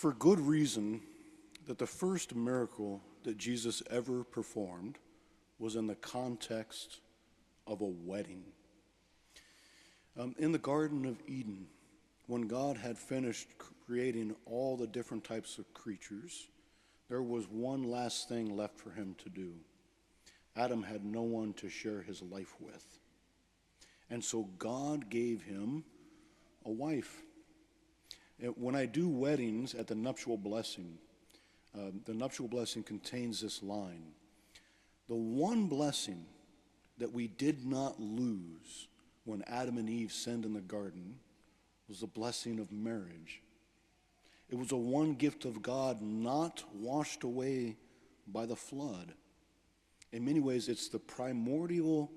for good reason that the first miracle that Jesus ever performed was in the context of a wedding. In the Garden of Eden, when God had finished creating all the different types of creatures, there was one last thing left for him to do. Adam had no one to share his life with. And so God gave him a wife. When I do weddings at the nuptial blessing contains this line: the one blessing that we did not lose when Adam and Eve sinned in the garden was the blessing of marriage. It was a one gift of God not washed away by the flood. In many ways, it's the primordial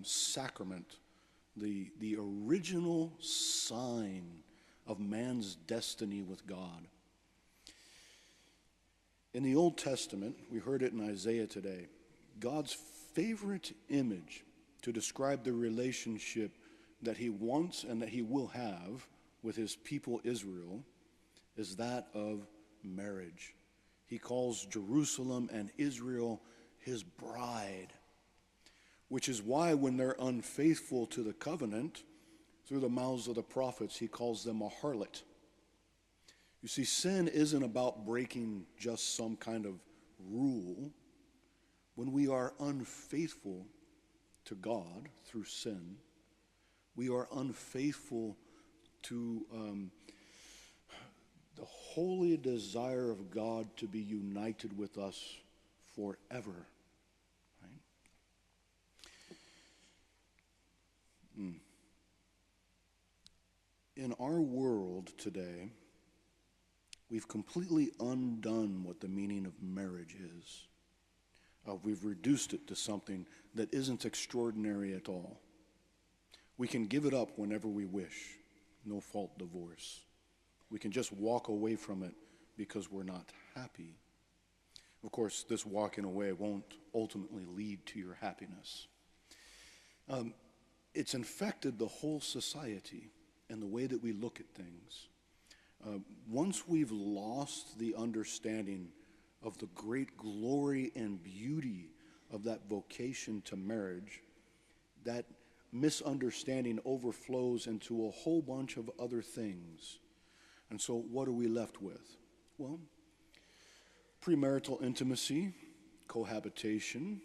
sacrament, the original sign of man's destiny with God. In the Old Testament, we heard it in Isaiah today, God's favorite image to describe the relationship that he wants and that he will have with his people Israel is that of marriage. He calls Jerusalem and Israel his bride, which is why when they're unfaithful to the covenant, through the mouths of the prophets, he calls them a harlot. You see, sin isn't about breaking just some kind of rule. When we are unfaithful to God through sin, we are unfaithful to the holy desire of God to be united with us forever. Right? In our world today, we've completely undone what the meaning of marriage is. We've reduced it to something that isn't extraordinary at all. We can give it up whenever we wish, no-fault divorce. We can just walk away from it because we're not happy. Of course, this walking away won't ultimately lead to your happiness. It's infected the whole society and the way that we look at things. Once we've lost the understanding of the great glory and beauty of that vocation to marriage, that misunderstanding overflows into a whole bunch of other things. And so what are we left with? Well, premarital intimacy, cohabitation,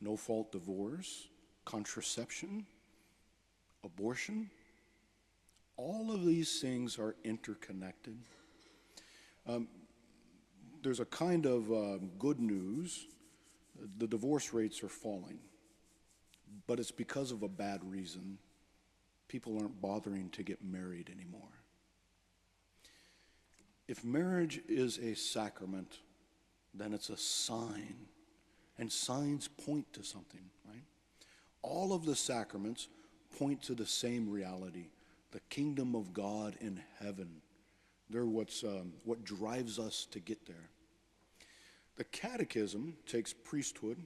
no-fault divorce, contraception, abortion. All of these things are interconnected. There's a kind of good news. The divorce rates are falling, but it's because of a bad reason. People aren't bothering to get married anymore. If marriage is a sacrament, then it's a sign, and signs point to something, right? All of the sacraments point to the same reality, the kingdom of God in heaven. They're what drives us to get there. The Catechism takes priesthood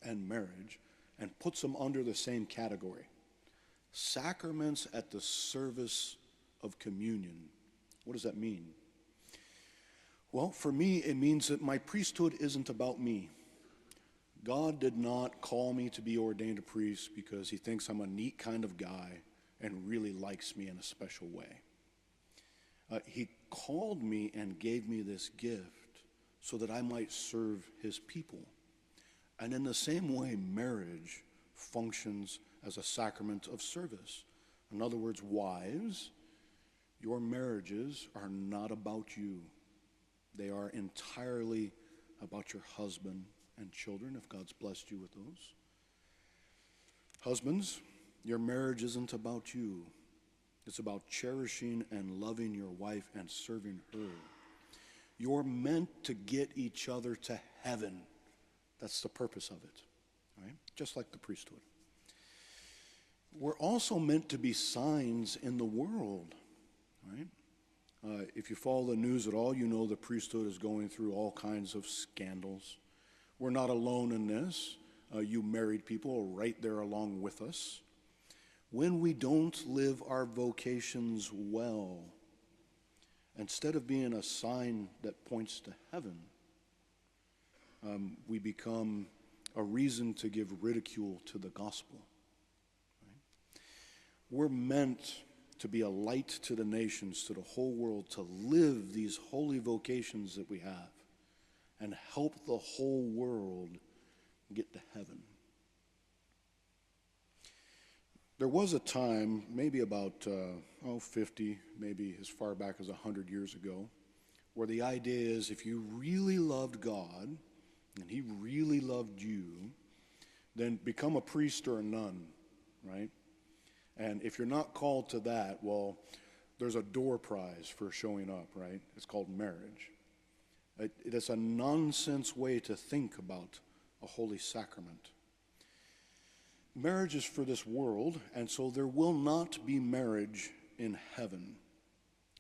and marriage and puts them under the same category. Sacraments at the service of communion. What does that mean? Well, for me, it means that my priesthood isn't about me. God did not call me to be ordained a priest because he thinks I'm a neat kind of guy and really likes me in a special way. He called me and gave me this gift so that I might serve his people. And in the same way, marriage functions as a sacrament of service. In other words, wives, your marriages are not about you. They are entirely about your husband and children, if God's blessed you with those. Husbands, your marriage isn't about you. It's about cherishing and loving your wife and serving her. You're meant to get each other to heaven. That's the purpose of it, right? Just like the priesthood. We're also meant to be signs in the world, right? If you follow the news at all, you know the priesthood is going through all kinds of scandals. We're not alone in this. You married people are right there along with us. When we don't live our vocations well, instead of being a sign that points to heaven, we become a reason to give ridicule to the gospel. Right? We're meant to be a light to the nations, to the whole world, to live these holy vocations that we have and help the whole world get to heaven. There was a time, maybe about 50, maybe as far back as 100 years ago, where the idea is if you really loved God and he really loved you, then become a priest or a nun, right? And if you're not called to that, well, there's a door prize for showing up, right? It's called marriage. It's a nonsense way to think about a holy sacrament. Marriage is for this world, and so there will not be marriage in heaven.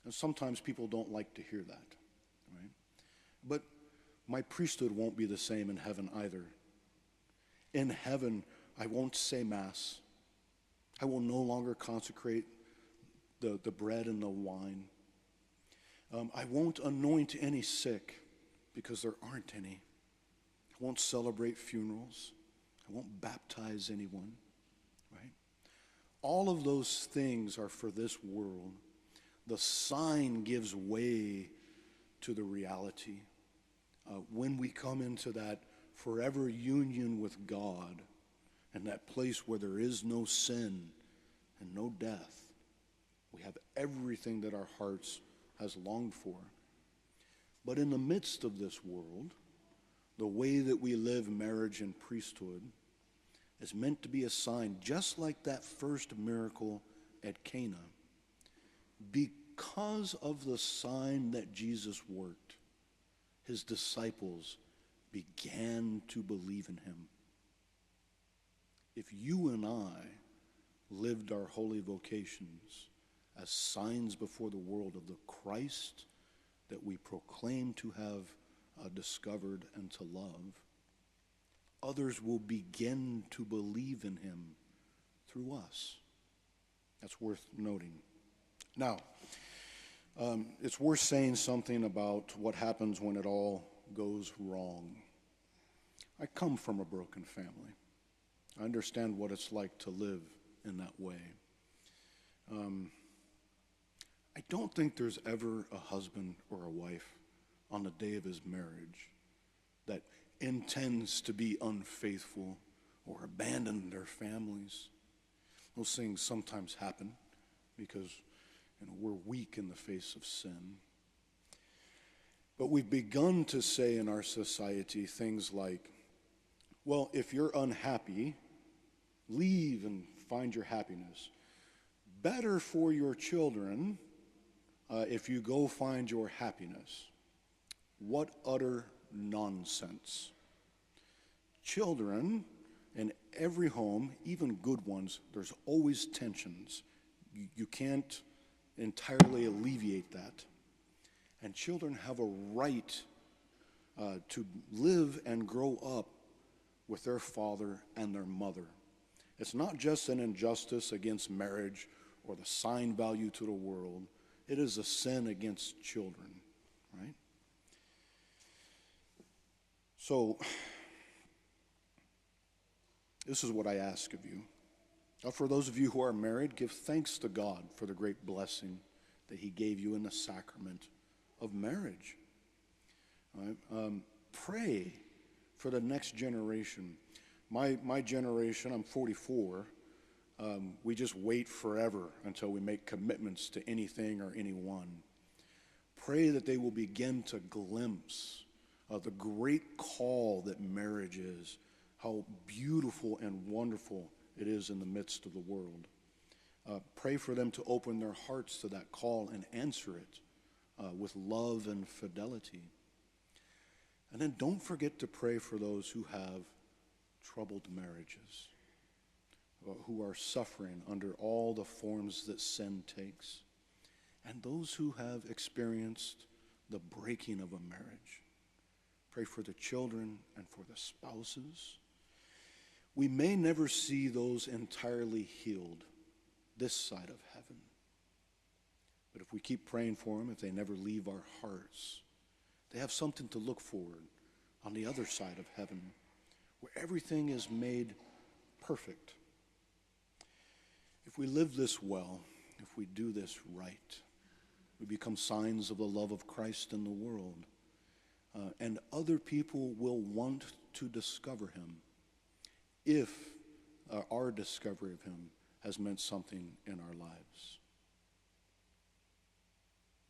And sometimes people don't like to hear that, right? But my priesthood won't be the same in heaven either. In heaven, I won't say Mass. I will no longer consecrate the bread and the wine. I won't anoint any sick because there aren't any. I won't celebrate funerals. I won't baptize anyone, right? All of those things are for this world. The sign gives way to the reality. When we come into that forever union with God and that place where there is no sin and no death, we have everything that our hearts has longed for. But in the midst of this world, the way that we live marriage and priesthood is meant to be a sign, just like that first miracle at Cana. Because of the sign that Jesus worked, his disciples began to believe in him. If you and I lived our holy vocations as signs before the world of the Christ that we proclaim to have discovered and to love, others will begin to believe in him through us. That's worth noting. Now, it's worth saying something about what happens when it all goes wrong. I come from a broken family. I understand what it's like to live in that way. I don't think there's ever a husband or a wife on the day of his marriage that intends to be unfaithful or abandon their families. Those things sometimes happen because we're weak in the face of sin. But we've begun to say in our society things like, well, if you're unhappy, leave and find your happiness. Better for your children if you go find your happiness. What utter nonsense. Children, in every home, even good ones, there's always tensions. You can't entirely alleviate that. And children have a right to live and grow up with their father and their mother. It's not just an injustice against marriage or the sign value to the world. It is a sin against children, right? So, this is what I ask of you. For those of you who are married, give thanks to God for the great blessing that he gave you in the sacrament of marriage. Right? Pray for the next generation. My generation, I'm 44, we just wait forever until we make commitments to anything or anyone. Pray that they will begin to glimpse the great call that marriage is, how beautiful and wonderful it is in the midst of the world. Pray for them to open their hearts to that call and answer it with love and fidelity. And then don't forget to pray for those who have troubled marriages, who are suffering under all the forms that sin takes, and those who have experienced the breaking of a marriage. Pray for the children and for the spouses. We may never see those entirely healed this side of heaven, But if we keep praying for them, if they never leave our hearts, they have something to look forward on the other side of heaven, where everything is made perfect. If we live this well, if we do this right, we become signs of the love of Christ in the world. And other people will want to discover him if our discovery of him has meant something in our lives.